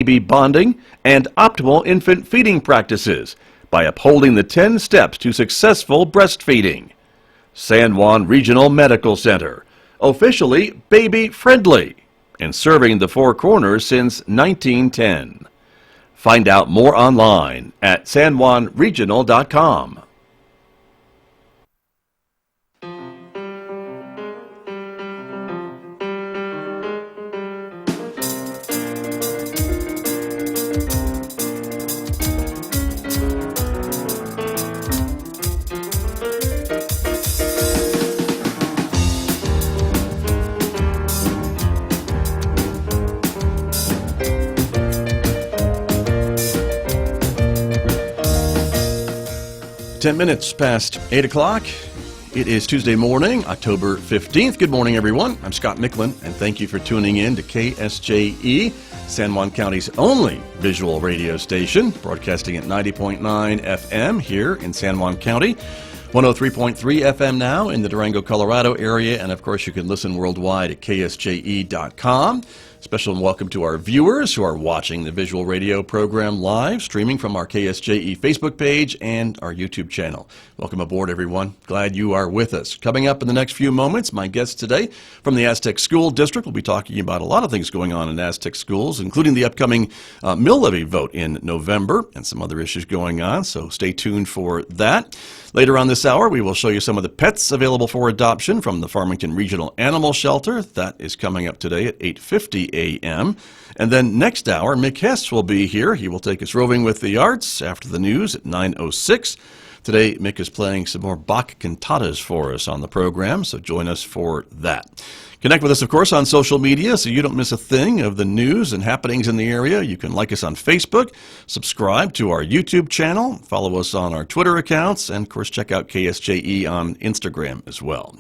baby bonding, and optimal infant feeding practices by upholding the 10 steps to successful breastfeeding. San Juan Regional Medical Center, officially baby-friendly and serving the Four Corners since 1910. Find out more online at sanjuanregional.com. Minutes past 8 o'clock. It is Tuesday morning, October 15th. Good morning, everyone. I'm Scott Micklin, and thank you for tuning in to KSJE, San Juan County's only visual radio station, broadcasting at 90.9 FM here in San Juan County, 103.3 FM now in the Durango, Colorado area, and of course you can listen worldwide at KSJE.com. Special welcome to our viewers who are watching the visual radio program live, streaming from our KSJE Facebook page and our YouTube channel. Welcome aboard, everyone. Glad you are with us. Coming up in the next few moments, my guest today from the Aztec School District will be talking about a lot of things going on in Aztec schools, including the upcoming mill levy vote in November and some other issues going on, so stay tuned for that. Later on this hour, we will show you some of the pets available for adoption from the Farmington Regional Animal Shelter. That is coming up today at 8:50 a.m. And then next hour, Mick Hess will be here. He will take us roving with the arts after the news at 9:06. Today, Mick is playing some more Bach cantatas for us on the program, so join us for that. Connect with us, of course, on social media so you don't miss a thing of the news and happenings in the area. You can like us on Facebook, subscribe to our YouTube channel, follow us on our Twitter accounts, and, of course, check out KSJE on Instagram as well.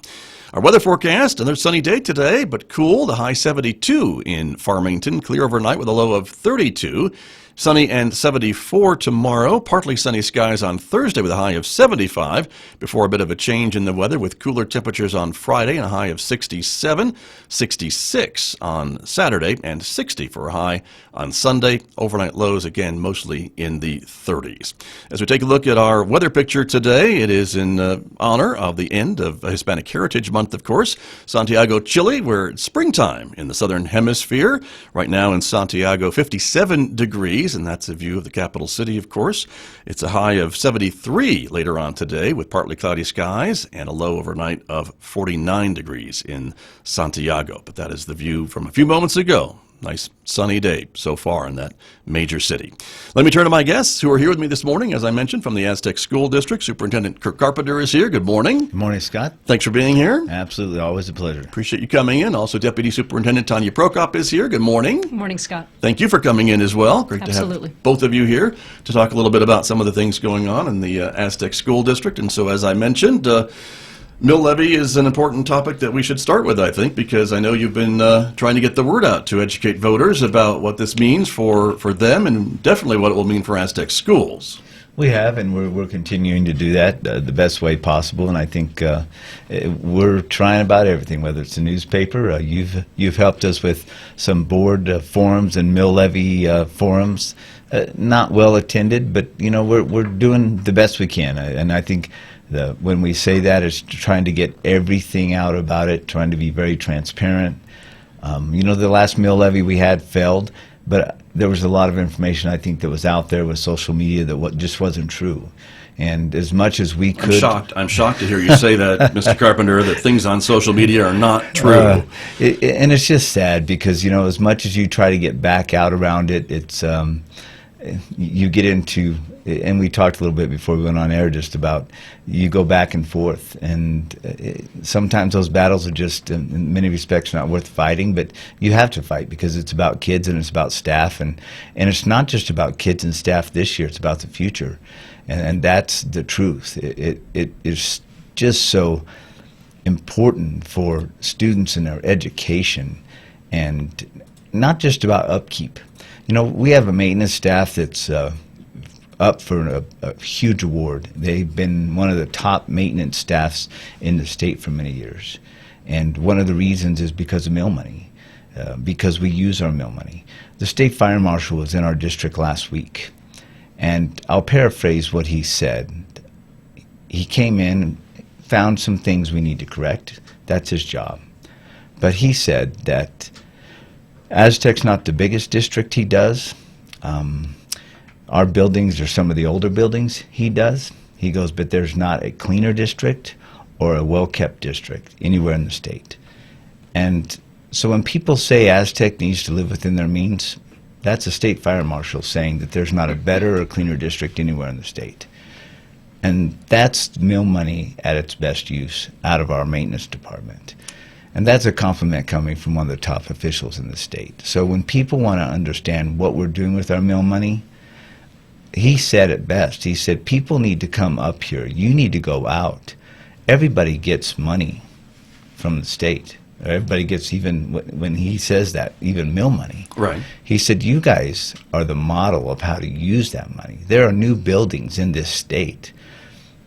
Our weather forecast, another sunny day today, but cool. The high 72 in Farmington, clear overnight with a low of 32. Sunny and 74 tomorrow. Partly sunny skies on Thursday with a high of 75 before a bit of a change in the weather with cooler temperatures on Friday and a high of 67, 66 on Saturday, and 60 for a high on Sunday. Overnight lows, again, mostly in the 30s. As we take a look at our weather picture today, it is in honor of the end of Hispanic Heritage Month, of course. Santiago, Chile, where it's springtime in the southern hemisphere. Right now in Santiago, 57 degrees. And that's a view of the capital city, of course. It's a high of 73 later on today with partly cloudy skies and a low overnight of 49 degrees in Santiago. But that is the view from a few moments ago. Nice sunny day so far in that major city. Let me turn to my guests who are here with me this morning, as I mentioned, from the Aztec School District. Superintendent Kirk Carpenter is here. Good morning. Good morning, Scott. Thanks for being here. Absolutely. Always a pleasure. Appreciate you coming in. Also, Deputy Superintendent Tania Prokop is here. Good morning. Good morning, Scott. Thank you for coming in as well. Great Absolutely. to have both of you here to talk a little bit about some of the things going on in the Aztec School District. And so, as I mentioned, mill levy is an important topic that we should start with, I think, because I know you've been trying to get the word out to educate voters about what this means for them and definitely what it will mean for Aztec schools. We have, and we're continuing to do that the best way possible. And I think we're trying about everything, whether it's a newspaper. You've helped us with some board forums and mill levy forums. Not well attended, but we're doing the best we can. And I think when we say that, it's trying to get everything out about it, trying to be very transparent. The last mill levy we had failed, but there was a lot of information, I think, that was out there with social media that just wasn't true. And as much as we could... I'm shocked to hear you say that, Mr. Carpenter, that things on social media are not true. And it's just sad because, as much as you try to get back out around it, it's... you get into, and we talked a little bit before we went on air just about, you go back and forth, and sometimes those battles are just, in many respects, not worth fighting, but you have to fight because it's about kids and it's about staff, and it's not just about kids and staff this year, it's about the future, and that's the truth. It is just so important for students and their education, and not just about upkeep. We have a maintenance staff that's up for a huge award. They've been one of the top maintenance staffs in the state for many years. And one of the reasons is because of mill money, because we use our mill money. The state fire marshal was in our district last week, and I'll paraphrase what he said. He came in and found some things we need to correct. That's his job. But he said that Aztec's not the biggest district he does. Our buildings are some of the older buildings he does. He goes, but there's not a cleaner district or a well-kept district anywhere in the state. And so when people say Aztec needs to live within their means, that's a state fire marshal saying that there's not a better or cleaner district anywhere in the state. And that's mill money at its best use out of our maintenance department. And that's a compliment coming from one of the top officials in the state. So when people want to understand what we're doing with our mill money, he said it best. He said, people need to come up here. You need to go out. Everybody gets money from the state. Everybody gets, even when he says that, even mill money. Right. He said, you guys are the model of how to use that money. There are new buildings in this state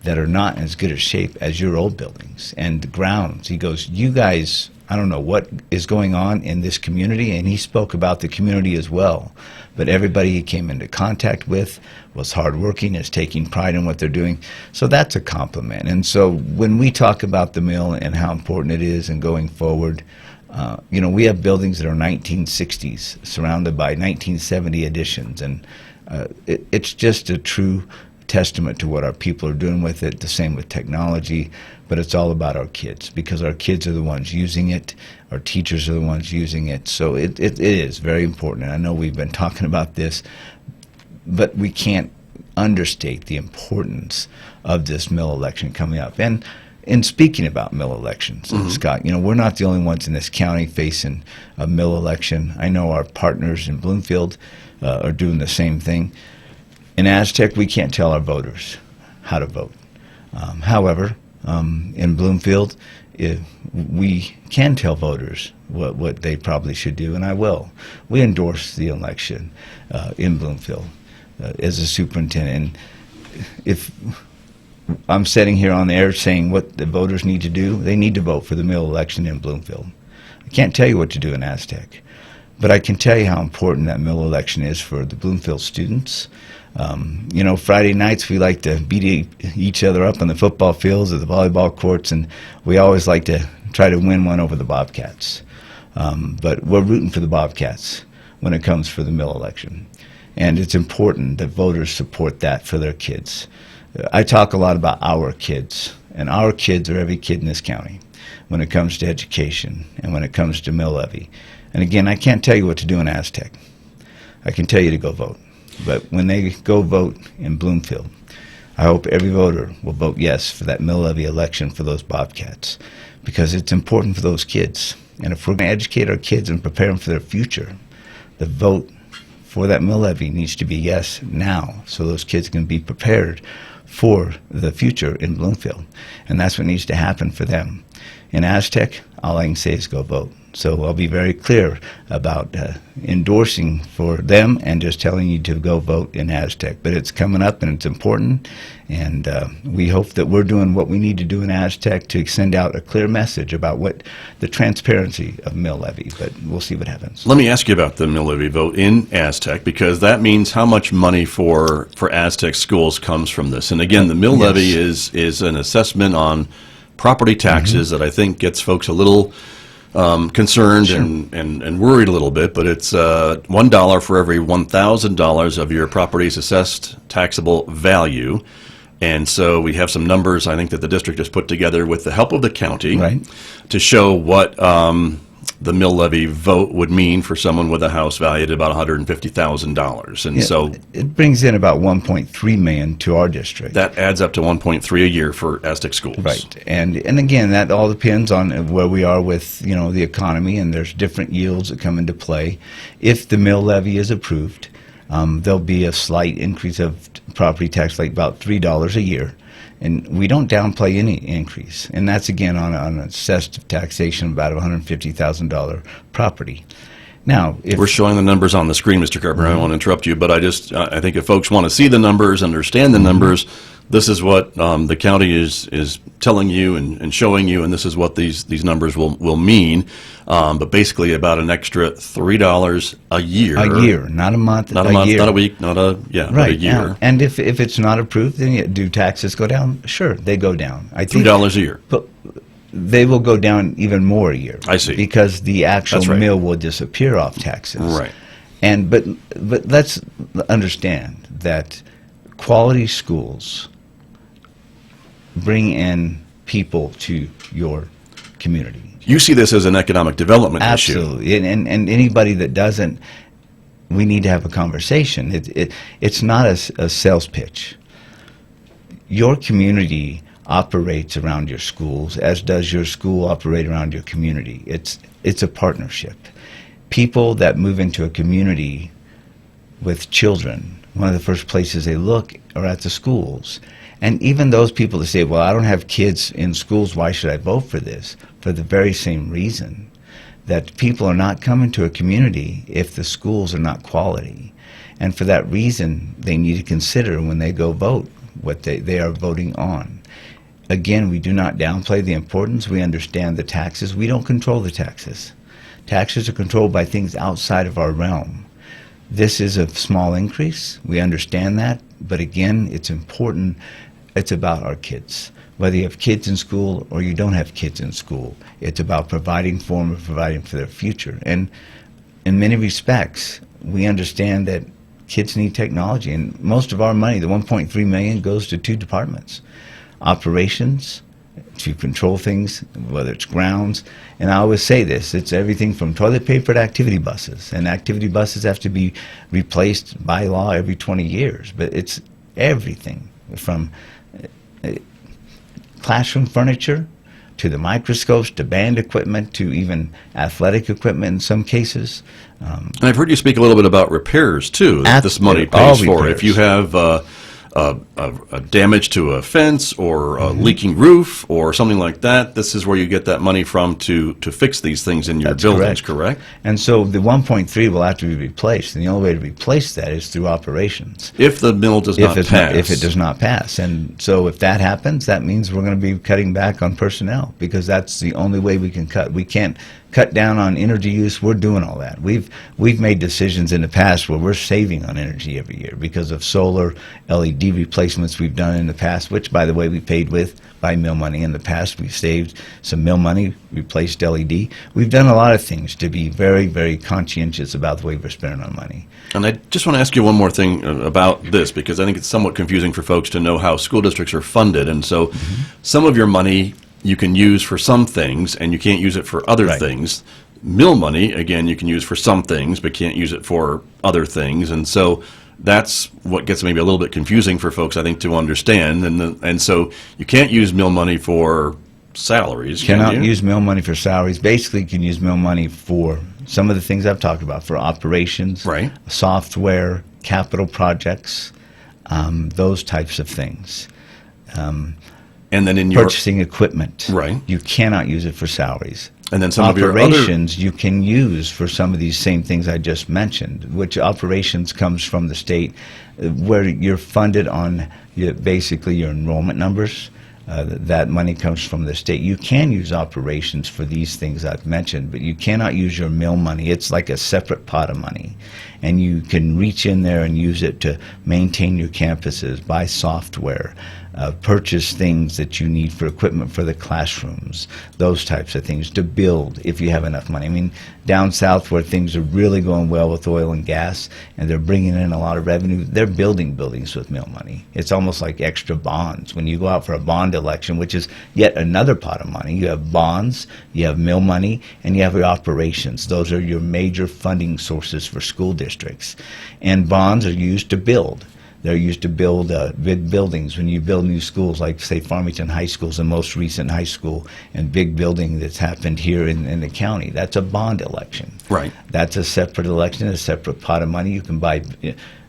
that are not in as good a shape as your old buildings and the grounds. He goes, you guys, I don't know what is going on in this community, and he spoke about the community as well. But everybody he came into contact with was hardworking, is taking pride in what they're doing. So that's a compliment. And so when we talk about the mill and how important it is and going forward, we have buildings that are 1960s surrounded by 1970 additions, and it's just a true testament to what our people are doing with it. The same with technology, but it's all about our kids, because our kids are the ones using it, our teachers are the ones using it. So it is very important. And I know we've been talking about this, but we can't understate the importance of this mill election coming up. And in speaking about mill elections, Scott, we're not the only ones in this county facing a mill election. I know our partners in Bloomfield are doing the same thing. In Aztec, we can't tell our voters how to vote. However, in Bloomfield, we can tell voters what they probably should do, and I will. We endorse the election in Bloomfield as a superintendent. And if I'm sitting here on the air saying what the voters need to do, they need to vote for the mill election in Bloomfield. I can't tell you what to do in Aztec, but I can tell you how important that mill election is for the Bloomfield students. Friday nights we like to beat each other up on the football fields or the volleyball courts, and we always like to try to win one over the Bobcats. But we're rooting for the Bobcats when it comes for the mill election. And it's important that voters support that for their kids. I talk a lot about our kids, and our kids are every kid in this county when it comes to education and when it comes to mill levy. And again, I can't tell you what to do in Aztec. I can tell you to go vote. But when they go vote in Bloomfield, I hope every voter will vote yes for that mill levy election for those Bobcats, because it's important for those kids. And if we're going to educate our kids and prepare them for their future, the vote for that mill levy needs to be yes now, so those kids can be prepared for the future in Bloomfield. And that's what needs to happen for them. In Aztec, all I can say is go vote. So I'll be very clear about endorsing for them and just telling you to go vote in Aztec. But it's coming up and it's important, and we hope that we're doing what we need to do in Aztec to send out a clear message about what the transparency of mill levy. But we'll see what happens. Let me ask you about the mill levy vote in Aztec, because that means how much money for Aztec schools comes from this. And again, the mill levy is an assessment on property taxes that I think gets folks a little concerned and worried a little bit, but it's $1 for every $1,000 of your property's assessed taxable value. And so we have some numbers, I think, that the district has put together with the help of the county to show what the mill levy vote would mean for someone with a house valued at about $150,000. And so it brings in about $1.3 million to our district. That adds up to $1.3 a year for Aztec Schools. Right. And again, that all depends on where we are with, the economy, and there's different yields that come into play. If the mill levy is approved, there'll be a slight increase of property tax, like about $3 a year. And we don't downplay any increase. And that's, again, on an assessed taxation of about $150,000 property. Now, if we're showing the numbers on the screen, Mr. Carpenter, I don't want to interrupt you, but I think if folks want to see the numbers, understand the numbers, this is what the county is telling you and showing you, and this is what these numbers will mean. But basically, about an extra $3 a year. A year, not a month. Not a month, year. not a week, not a right. but a year. Yeah. And if it's not approved, then do taxes go down? Sure, they go down. I think $3 a year. But they will go down even more a year. I see. Because the actual mill will disappear off taxes. Right. And but let's understand that quality schools bring in people to your community. You see this as an economic development issue. Absolutely. And anybody that doesn't, we need to have a conversation. It's not a sales pitch. Your community operates around your schools, as does your school operate around your community. It's a partnership. People that move into a community with children, one of the first places they look are at the schools. And even those people that say, well, I don't have kids in schools, why should I vote for this? For the very same reason, that people are not coming to a community if the schools are not quality. And for that reason, they need to consider when they go vote what they are voting on. Again, we do not downplay the importance. We understand the taxes. We don't control the taxes. Taxes are controlled by things outside of our realm. This is a small increase. We understand that. But again, it's important. It's about our kids. Whether you have kids in school or you don't have kids in school, it's about providing for them and providing for their future. And in many respects, we understand that kids need technology. And most of our money, the $1.3 million, goes to two departments. Operations, to control things, whether it's grounds. And I always say this, it's everything from toilet paper to activity buses. And activity buses have to be replaced by law every 20 years. But it's everything from classroom furniture to the microscopes to band equipment to even athletic equipment in some cases. And I've heard you speak a little bit about repairs, too, that this money all pays for. repairs. If you have a damage to a fence or a leaking roof or something like that, this is where you get that money from to fix these things in your buildings, correct? And so the 1.3 will have to be replaced, and the only way to replace that is through operations. If the mill does not pass. If it does not pass. And so if that happens, that means we're going to be cutting back on personnel, because that's the only way we can cut. We can't cut down on energy use. We're doing all that. We've made decisions in the past where we're saving on energy every year because of solar LED replacements we've done in the past, which, by the way, we paid with by mill money in the past. We've saved some mill money, replaced LED. We've done a lot of things to be very, very conscientious about the way we're spending our money. And I just want to ask you one more thing about this, because I think it's somewhat confusing for folks to know how school districts are funded. And so some of your money you can use for some things, and you can't use it for other things. Mill money, again, you can use for some things, but can't use it for other things. And so that's what gets maybe a little bit confusing for folks, I think, to understand. And so you can't use mill money for salaries. Cannot use mill money for salaries. Basically, you can use mill money for some of the things I've talked about, for operations, software, capital projects, those types of things. And then in your purchasing equipment, you cannot use it for salaries. And then some operations you can use for some of these same things I just mentioned, which operations comes from the state, where you're funded on basically your enrollment numbers. That money comes from the state. You can use operations for these things I've mentioned, but you cannot use your mill money. It's like a separate pot of money. And you can reach in there and use it to maintain your campuses, buy software, purchase things that you need for equipment for the classrooms, those types of things, to build if you have enough money. I mean, down south where things are really going well with oil and gas and they're bringing in a lot of revenue, they're building buildings with mill money. It's almost like extra bonds. When you go out for a bond election, which is yet another pot of money, you have bonds, you have mill money, and you have your operations. Those are your major funding sources for school districts. And bonds are used to build. They're used to build big buildings. When you build new schools, like, say, Farmington High School is the most recent high school and big building that's happened here in the county. That's a bond election. Right. That's a separate election, a separate pot of money. You can buy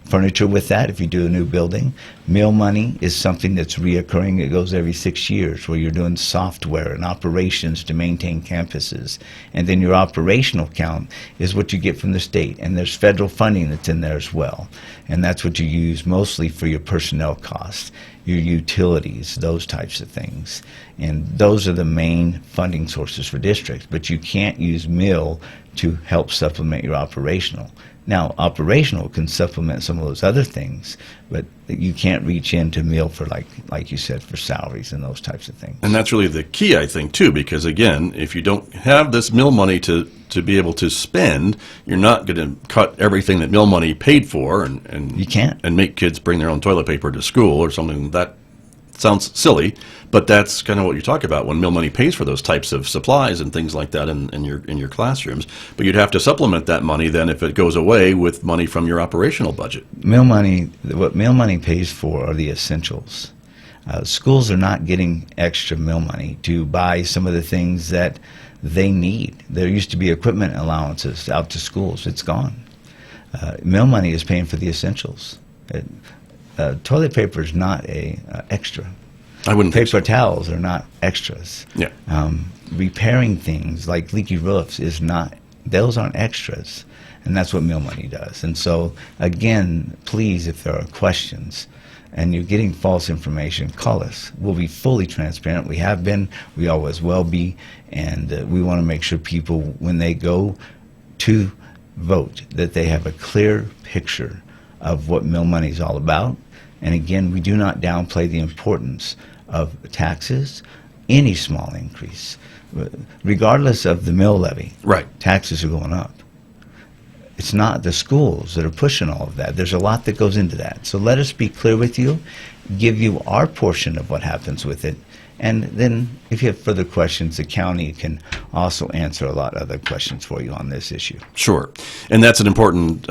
furniture with that if you do a new building. Meal money is something that's reoccurring. It goes every 6 years, where you're doing software and operations to maintain campuses. And then your operational account is what you get from the state. And there's federal funding that's in there as well. And that's what you use mostly for your personnel costs, your utilities, those types of things. And those are the main funding sources for districts. But you can't use meal to help supplement your operational. Now, operational can supplement some of those other things, but you can't reach into meal for, like you said, for salaries and those types of things. And that's really the key, I think, too, because, again, if you don't have this meal money to be able to spend, you're not going to cut everything that meal money paid for and you can't. And make kids bring their own toilet paper to school or something. That sounds silly, but that's kind of what you talk about when meal money pays for those types of supplies and things like that in your classrooms. But you'd have to supplement that money then if it goes away with money from your operational budget. Meal money, what meal money pays for are the essentials. Schools are not getting extra meal money to buy some of the things that they need. There used to be equipment allowances out to schools. It's gone. Meal money is paying for the essentials. Toilet paper is not a extra. I wouldn't think so. Paper towels are not extras. Yeah. Repairing things like leaky roofs is not; those aren't extras, and that's what meal money does. And so, again, please, if there are questions and you're getting false information, call us. We'll be fully transparent. We have been. We always will be, and we want to make sure people, when they go to vote, that they have a clear picture of what meal money is all about. And again, we do not downplay the importance of taxes, any small increase, regardless of the mill levy. Right. Taxes are going up. It's not the schools that are pushing all of that. There's a lot that goes into that. So let us be clear with you, give you our portion of what happens with it, and then if you have further questions, the county can also answer a lot of other questions for you on this issue. Sure. And that's an important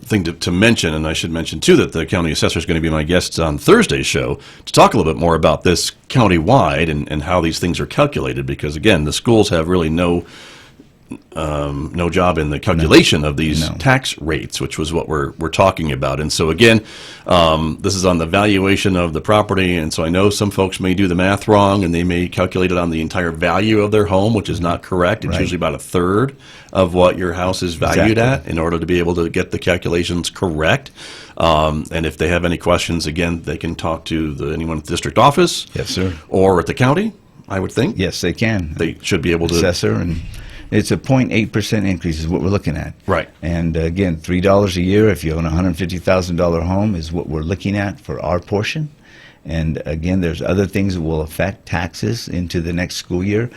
thing to mention, and I should mention, too, that the county assessor is going to be my guest on Thursday's show to talk a little bit more about this county-wide and how these things are calculated, because, again, the schools have really no job in the calculation of these tax rates, which was what we're talking about. And so again, this is on the valuation of the property, and so I know some folks may do the math wrong and they may calculate it on the entire value of their home, which is not correct. It's usually about a third of what your house is valued at in order to be able to get the calculations correct. And if they have any questions, again, they can talk to anyone at the district office. Yes, sir. Or at the county, I would think. Yes, they can. They should be able to. Assessor, and it's a 0.8% increase is what we're looking at. Right. And again, $3 a year if you own a $150,000 home is what we're looking at for our portion. And again, there's other things that will affect taxes into the next school year.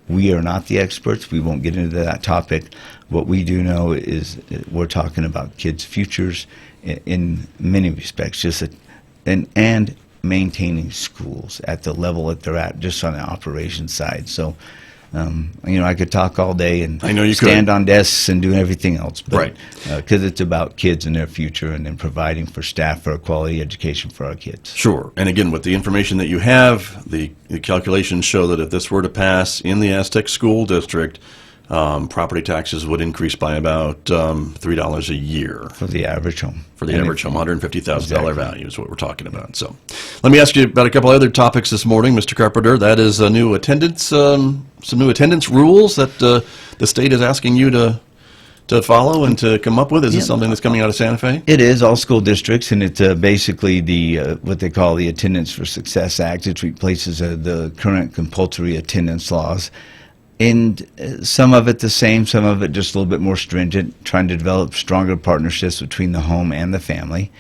We are not the experts. We won't get into that topic. What we do know is we're talking about kids' futures in many respects, and maintaining schools at the level that they're at, just on the operations side. So, I could talk all day and I know you stand on desks and do everything else, but, right? Because it's about kids and their future, and then providing for staff for a quality education for our kids. Sure. And again, with the information that you have, the calculations show that if this were to pass in the Aztec School District, property taxes would increase by about $3 a year. For the average home. For the average home, $150,000 value is what we're talking about. So let me ask you about a couple other topics this morning, Mr. Carpenter. That is a new attendance, some new attendance rules that the state is asking you to follow and to come up with. Is this something that's coming out of Santa Fe? It is, all school districts, and it's basically the what they call the Attendance for Success Act. It replaces the current compulsory attendance laws. And some of it the same, some of it just a little bit more stringent, trying to develop stronger partnerships between the home and the family.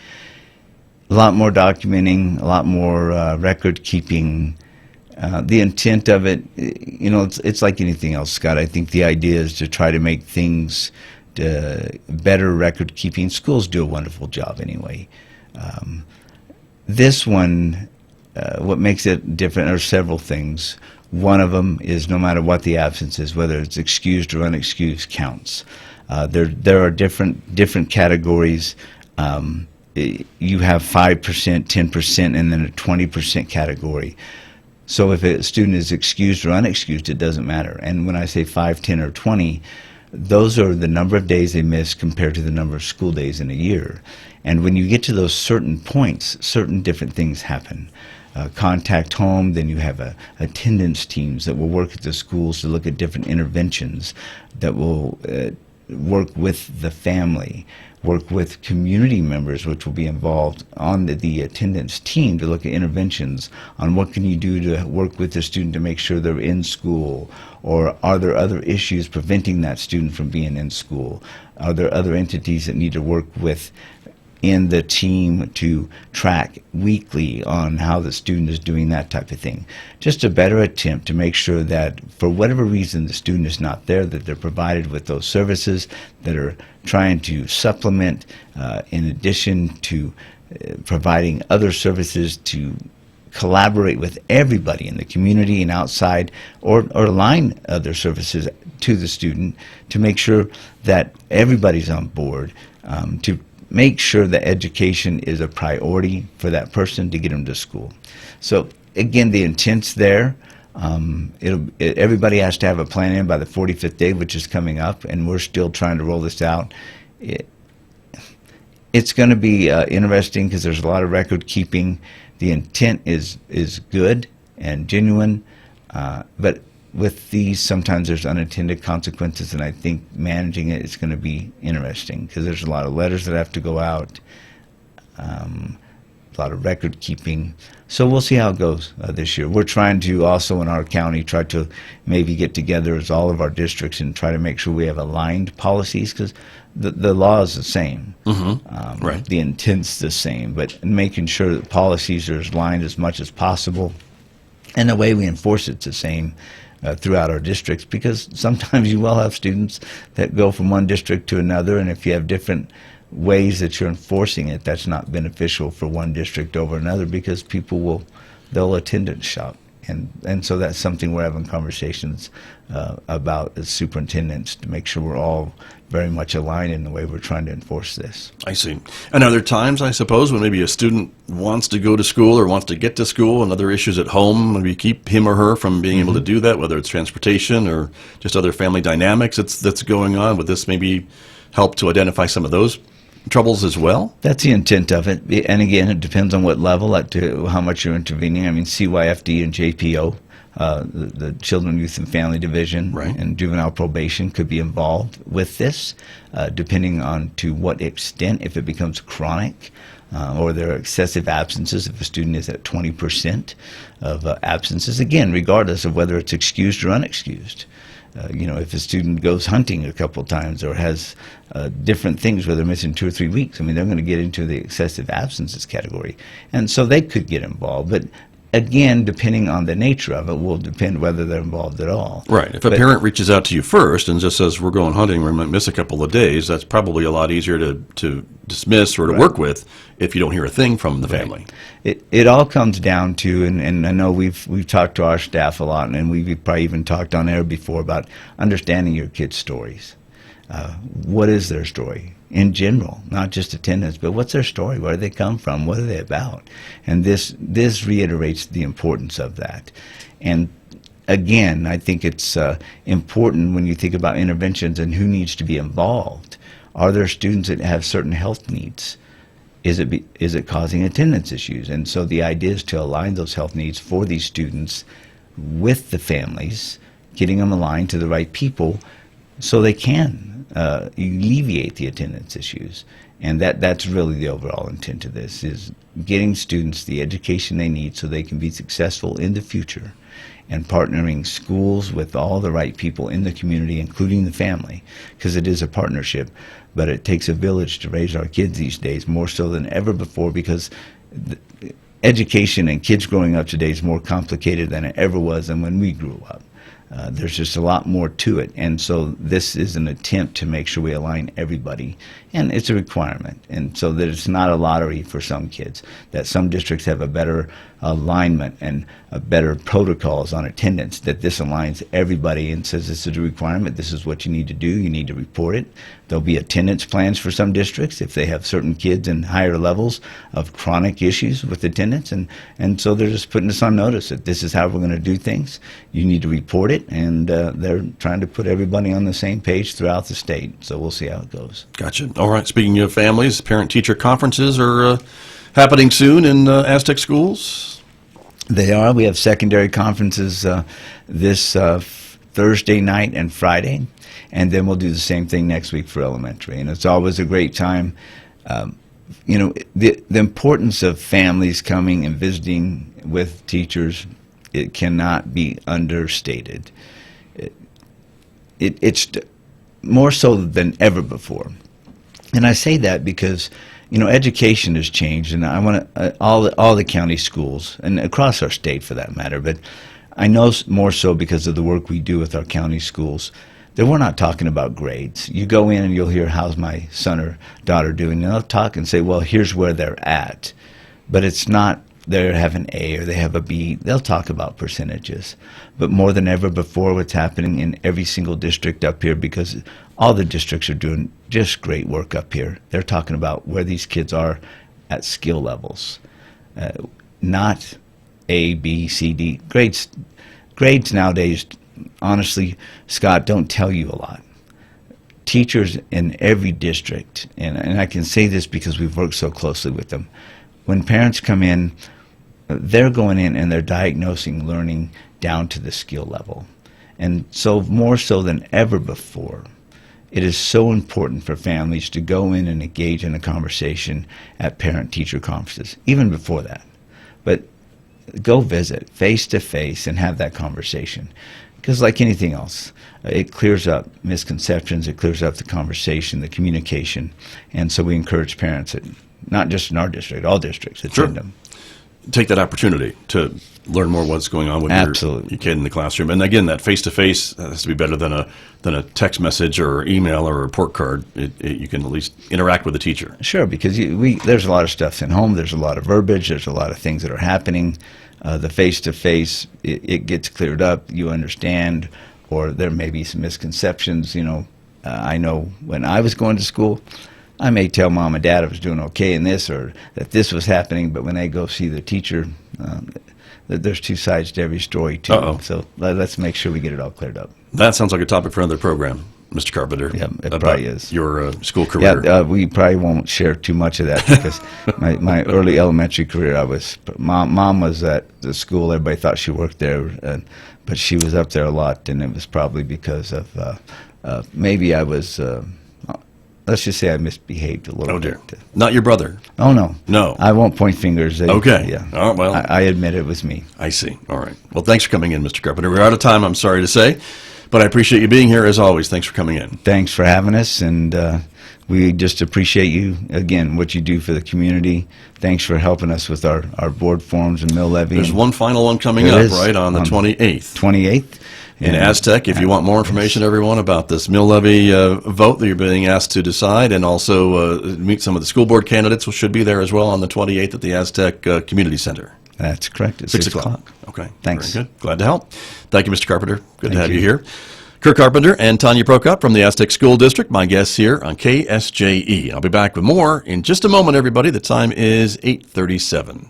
A lot more documenting, a lot more record keeping. The intent of it, it's like anything else, Scott. I think the idea is to try to make things better record keeping. Schools do a wonderful job anyway. This one, what makes it different are several things. One of them is no matter what the absence is, whether it's excused or unexcused, counts. There are different categories. You have 5%, 10%, and then a 20% category. So if a student is excused or unexcused, it doesn't matter. And when I say 5, 10, or 20, those are the number of days they miss compared to the number of school days in a year. And when you get to those certain points, certain different things happen. Contact home, then you have attendance teams that will work at the schools to look at different interventions that will work with the family, work with community members, which will be involved on the attendance team to look at interventions on what can you do to work with the student to make sure they're in school, or are there other issues preventing that student from being in school? Are there other entities that need to work with in the team to track weekly on how the student is doing, that type of thing. Just a better attempt to make sure that for whatever reason the student is not there, that they're provided with those services that are trying to supplement in addition to providing other services to collaborate with everybody in the community and outside, or align other services to the student to make sure that everybody's on board, to make sure that education is a priority for that person to get them to school. So again, the intent's there. Everybody has to have a plan in by the 45th day, which is coming up, and we're still trying to roll this out. It's going to be interesting because there's a lot of record keeping. The intent is good and genuine, but with these, sometimes there's unintended consequences, and I think managing it is going to be interesting because there's a lot of letters that have to go out, a lot of record keeping. So we'll see how it goes this year. We're trying to also in our county try to maybe get together as all of our districts and try to make sure we have aligned policies, because the law is the same. Mm-hmm. Right. The intent's the same, but making sure that policies are aligned as much as possible, and the way we enforce it's the same throughout our districts, because sometimes you will have students that go from one district to another, and if you have different ways that you're enforcing it, that's not beneficial for one district over another, because they'll attendance shop. And so that's something we're having conversations about as superintendents to make sure we're all very much aligned in the way we're trying to enforce this. I see. And are there times, I suppose, when maybe a student wants to go to school or wants to get to school and other issues at home, maybe keep him or her from being able to do that, whether it's transportation or just other family dynamics that's going on? Would this maybe help to identify some of those troubles as well? That's the intent of it. And again, it depends on what level, to how much you're intervening. I mean, CYFD and JPO, the Children, Youth, and Family Division, right, and juvenile probation could be involved with this, depending on to what extent, if it becomes chronic, or there are excessive absences, if a student is at 20% of absences, again, regardless of whether it's excused or unexcused. If a student goes hunting a couple times or has different things where they're missing 2 or 3 weeks, I mean, they're going to get into the excessive absences category. And so they could get involved. But again, depending on the nature of it, will depend whether they're involved at all. Right. If a parent reaches out to you first and just says, we're going hunting, we might miss a couple of days, that's probably a lot easier to dismiss or to work with if you don't hear a thing from the family. It all comes down to, and I know we've talked to our staff a lot, and we've probably even talked on air before about understanding your kids' stories. What is their story in general, not just attendance, but what's their story? Where do they come from? What are they about? And this reiterates the importance of that. And again, I think it's important when you think about interventions and who needs to be involved. Are there students that have certain health needs? Is it causing attendance issues? And so the idea is to align those health needs for these students with the families, getting them aligned to the right people so they can alleviate the attendance issues. And that's really the overall intent of this, is getting students the education they need so they can be successful in the future, and partnering schools with all the right people in the community, including the family, because it is a partnership. But it takes a village to raise our kids these days, more so than ever before, because education and kids growing up today is more complicated than it ever was than when we grew up. There's just a lot more to it, and so this is an attempt to make sure we align everybody, and it's a requirement, and so that it's not a lottery for some kids, that some districts have a better alignment and better protocols on attendance, that this aligns everybody and says this is a requirement, this is what you need to do, you need to report it. There'll be attendance plans for some districts if they have certain kids in higher levels of chronic issues with attendance, and so they're just putting us on notice that this is how we're going to do things. You need to report it. it, and they're trying to put everybody on the same page throughout the state. So we'll see how it goes. Gotcha. All right. Speaking of families, parent-teacher conferences are happening soon in Aztec Schools. They are. We have secondary conferences this Thursday night and Friday, and then we'll do the same thing next week for elementary. And it's always a great time. The importance of families coming and visiting with teachers, it cannot be understated. It's more so than ever before. And I say that because, education has changed, and I want to, all the county schools, and across our state for that matter, but I know more so because of the work we do with our county schools, that we're not talking about grades. You go in and you'll hear, how's my son or daughter doing? And they'll talk and say, well, here's where they're at. But it's not they have an A or they have a B. They'll talk about percentages. But more than ever before, what's happening in every single district up here, because all the districts are doing just great work up here, they're talking about where these kids are at skill levels. Not A, B, C, D. Grades nowadays, honestly, Scott, don't tell you a lot. Teachers in every district, and I can say this because we've worked so closely with them, when parents come in, they're going in and they're diagnosing learning down to the skill level. And so more so than ever before, it is so important for families to go in and engage in a conversation at parent-teacher conferences, even before that. But go visit face-to-face and have that conversation. Because like anything else, it clears up misconceptions, it clears up the conversation, the communication, and so we encourage parents, not just in our district, all districts, attend them. Take that opportunity to learn more what's going on with your kid in the classroom. And again, that face-to-face has to be better than a text message or email or a report card. You can at least interact with the teacher. Sure, because there's a lot of stuff in home, there's a lot of verbiage, there's a lot of things that are happening. The face-to-face, it gets cleared up, you understand, or there may be some misconceptions. I know when I was going to school, I may tell mom and dad I was doing okay in this or that this was happening, but when they go see the teacher, there's two sides to every story, too. Uh-oh. So let's make sure we get it all cleared up. That sounds like a topic for another program, Mr. Carpenter. Yeah, it probably is. Your school career. Yeah, we probably won't share too much of that because my early elementary career, mom was at the school. Everybody thought she worked there, but she was up there a lot, and it was probably because of maybe I was. Let's just say I misbehaved a little bit. Not your brother? Oh, no. No. I won't point fingers. Okay. Yeah. Oh, well. I admit it was me. I see. All right. Well, thanks for coming in, Mr. Carpenter. We're out of time, I'm sorry to say, but I appreciate you being here as always. Thanks for coming in. Thanks for having us, and we just appreciate you, again, what you do for the community. Thanks for helping us with our board forms and mill levy. There's one final one coming up, right, on the 28th. 28th. In Aztec, if you want more information, everyone, about this mill levy vote that you're being asked to decide, and also meet some of the school board candidates, who should be there as well on the 28th at the Aztec Community Center. That's correct. At 6 o'clock. Okay. Thanks. Very good. Glad to help. Thank you, Mr. Carpenter. Good to have you here. Kirk Carpenter and Tania Prokop from the Aztec School District, my guests here on KSJE. I'll be back with more in just a moment, everybody. The time is 8:37.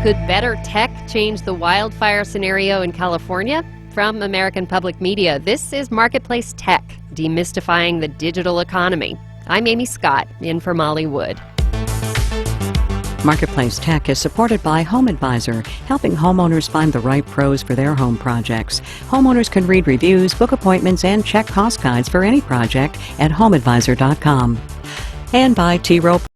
Could better tech change the wildfire scenario in California? From American Public Media, this is Marketplace Tech, demystifying the digital economy. I'm Amy Scott, in for Molly Wood. Marketplace Tech is supported by Home Advisor, helping homeowners find the right pros for their home projects. Homeowners can read reviews, book appointments, and check cost guides for any project at homeadvisor.com. And by T-Rowe